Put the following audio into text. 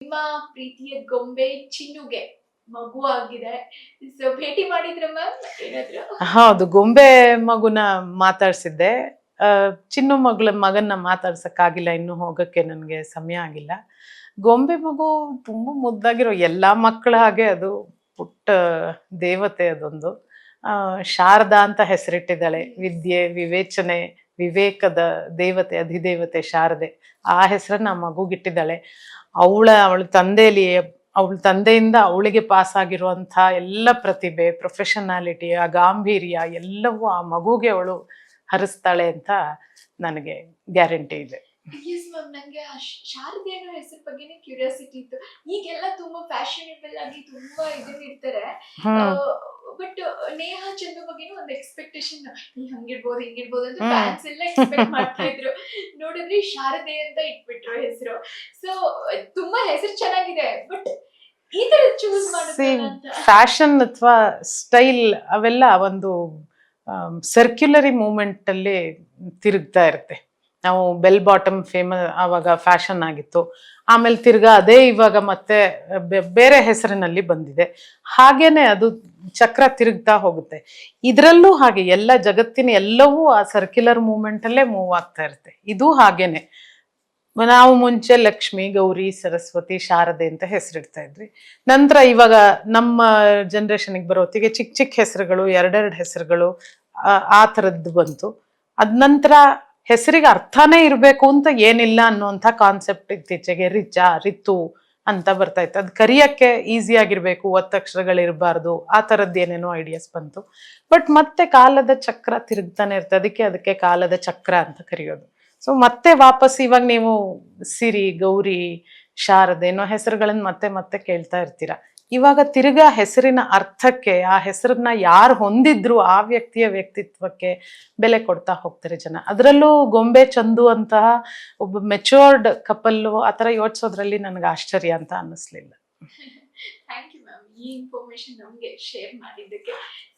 ನಿಮ್ಮ ಪ್ರೀತಿಯ ಗೊಂಬೆ ಚಿನ್ನುಗೆ ಮಗು ಆಗಿದೆ. ಸೊ ಭೇಟಿ ಮಾಡಿದ್ರ ಮ್ಯಾಮ್ ಏನಾದ್ರು? ಹೌದು, ಗೊಂಬೆ ಮಗುನ ಮಾತಾಡ್ಸಿದ್ದೆ. ಚಿನ್ನು ಮಗನ್ನ ಮಾತಾಡ್ಸಕ್ಕಾಗಿಲ್ಲ, ಇನ್ನು ಹೋಗಕ್ಕೆ ನನಗೆ ಸಮಯ ಆಗಿಲ್ಲ. ಗೊಂಬೆ ಮಗು ತುಂಬಾ ಮುದ್ದಾಗಿರೋ ಎಲ್ಲಾ ಮಕ್ಕಳ ಹಾಗೆ ಅದು ಪುಟ್ಟ ದೇವತೆ. ಅದೊಂದು ಶಾರದಾ ಅಂತ ಹೆಸರಿಟ್ಟಿದ್ದಾಳೆ. ವಿದ್ಯೆ, ವಿವೇಚನೆ, ವಿವೇಕದ ದೇವತೆ, ಅಧಿದೇವತೆ ಶಾರದೆ. ಆ ಹೆಸರನ್ನ ಮಗುಗಿಟ್ಟಿದ್ದಾಳೆ. ಅವಳ ತಂದೆಯಿಂದ ಅವಳಿಗೆ ಪಾಸ್ ಆಗಿರುವಂಥ ಎಲ್ಲ ಪ್ರತಿಭೆ, ಪ್ರೊಫೆಷನಾಲಿಟಿ, ಆ ಗಾಂಭೀರ್ಯ ಎಲ್ಲವೂ ಆ ಮಗುಗೆ ಅವಳು ಹರಿಸ್ತಾಳೆ ಅಂತ ನನಗೆ ಗ್ಯಾರಂಟಿ ಇದೆ. ಎಸ್ ಮ್ಯಾಮ್, ನಂಗೆ ಆ ಶಾರದೆ ಅನ್ನೋ ಹೆಸರು ಬಗ್ಗೆನೇ ಕ್ಯೂರಿಯಾಸಿಟಿ ಇತ್ತು. ಈಗೆಲ್ಲ ತುಂಬಾ ಫ್ಯಾಷನೇಬಲ್ ಆಗಿ ತುಂಬಾ ಇದನ್ನ ಇಡ್ತಾರೆ. ಬಟ್ ನೇಹಾ ಚಂದು ಬಗ್ಗೆನೂ ಒಂದು ಎಕ್ಸ್ಪೆಕ್ಟೇಷನ್, ಹಂಗಿರ್ಬೋದು ಹಿಂಗಿರ್ಬೋದು ಅಂತ ಫ್ಯಾನ್ಸ್ ಎಲ್ಲ ಎಕ್ಸ್ಪೆಕ್ಟ್ ಮಾಡ್ತಾ ಇದ್ರು. ನೋಡಿದ್ರೆ ಶಾರದೆ ಅಂತ ಇಟ್ಬಿಟ್ರು ಹೆಸರು. ಸೊ ತುಂಬಾ ಹೆಸರು ಚೆನ್ನಾಗಿದೆ, ಬಟ್ ಈ ತರ ಚೂಸ್ ಮಾಡೋದು ಫ್ಯಾಷನ್ ಅಥವಾ ಸ್ಟೈಲ್ ಅವೆಲ್ಲ ಒಂದು ಸರ್ಕ್ಯುಲರಿ ಮೂಮೆಂಟ್ ಅಲ್ಲಿ ತಿರುಗ್ತಾ ಇರುತ್ತೆ. ನಾವು ಬೆಲ್ ಬಾಟಮ್ ಫೇಮಸ್ ಆವಾಗ ಫ್ಯಾಷನ್ ಆಗಿತ್ತು, ಆಮೇಲೆ ತಿರ್ಗಾ ಅದೇ ಇವಾಗ ಮತ್ತೆ ಬೇರೆ ಹೆಸರಿನಲ್ಲಿ ಬಂದಿದೆ. ಹಾಗೇನೆ ಅದು ಚಕ್ರ ತಿರುಗ್ತಾ ಹೋಗುತ್ತೆ. ಇದರಲ್ಲೂ ಹಾಗೆ ಎಲ್ಲ ಜಗತ್ತಿನ ಎಲ್ಲವೂ ಆ ಸರ್ಕ್ಯುಲರ್ ಮೂಮೆಂಟ್ ಅಲ್ಲೇ ಮೂವ್ ಆಗ್ತಾ ಇರುತ್ತೆ. ಇದು ಹಾಗೇನೆ. ನಾವು ಮುಂಚೆ ಲಕ್ಷ್ಮಿ, ಗೌರಿ, ಸರಸ್ವತಿ, ಶಾರದೆ ಅಂತ ಹೆಸರಿಡ್ತಾ ಇದ್ವಿ. ನಂತರ ಇವಾಗ ನಮ್ಮ ಜನರೇಷನ್ಗೆ ಬರೋತ್ತಿಗೆ ಚಿಕ್ಕ ಚಿಕ್ಕ ಹೆಸರುಗಳು, ಎರಡೆರಡು ಹೆಸರುಗಳು ಆ ಥರದ್ದು ಬಂತು. ಅದ ನಂತರ ಹೆಸರಿಗೆ ಅರ್ಥನೇ ಇರಬೇಕು ಅಂತ ಏನಿಲ್ಲ ಅನ್ನುವಂಥ ಕಾನ್ಸೆಪ್ಟ್ ಇತ್ತೀಚೆಗೆ ರಿತು ಅಂತ ಬರ್ತಾ ಇತ್ತು. ಅದು ಕರಿಯಕ್ಕೆ ಈಸಿ ಆಗಿರ್ಬೇಕು, ಒತ್ತಕ್ಷರಗಳಿರಬಾರ್ದು, ಆ ಥರದ್ದು ಏನೇನೋ ಐಡಿಯಾಸ್ ಬಂತು. ಬಟ್ ಮತ್ತೆ ಕಾಲದ ಚಕ್ರ ತಿರುಗ್ತಾನೆ ಇರ್ತದೆ, ಅದಕ್ಕೆ ಕಾಲದ ಚಕ್ರ ಅಂತ ಕರೆಯೋದು. ಸೊ ಮತ್ತೆ ವಾಪಸ್ ಇವಾಗ ನೀವು ಸಿರಿ, ಗೌರಿ, ಶಾರದೆ ಅನ್ನೋ ಹೆಸರುಗಳನ್ನ ಮತ್ತೆ ಮತ್ತೆ ಕೇಳ್ತಾ ಇರ್ತೀರ. ಇವಾಗ ತಿರ್ಗಾ ಹೆಸರಿನ ಅರ್ಥಕ್ಕೆ, ಆ ಹೆಸರನ್ನ ಯಾರು ಹೊಂದಿದ್ರು ಆ ವ್ಯಕ್ತಿಯ ವ್ಯಕ್ತಿತ್ವಕ್ಕೆ ಬೆಲೆ ಕೊಡ್ತಾ ಹೋಗ್ತಾರೆ ಜನ. ಅದರಲ್ಲೂ ಗೊಂಬೆ ಚಂದು ಅಂತಹ ಒಬ್ಬ ಮೆಚೂರ್ಡ್ ಕಪಲ್ಲು ಆ ಥರ ಯೋಚಿಸೋದ್ರಲ್ಲಿ ನನಗೆ ಆಶ್ಚರ್ಯ ಅಂತ ಅನ್ನಿಸ್ಲಿಲ್ಲ. ಥ್ಯಾಂಕ್ ಯು ಮ್ಯಾಮ್, ಈ ಇನ್ಫಾರ್ಮೇಶನ್ ನಮಗೆ ಶೇರ್ ಮಾಡಿದ್ದಕ್ಕೆ.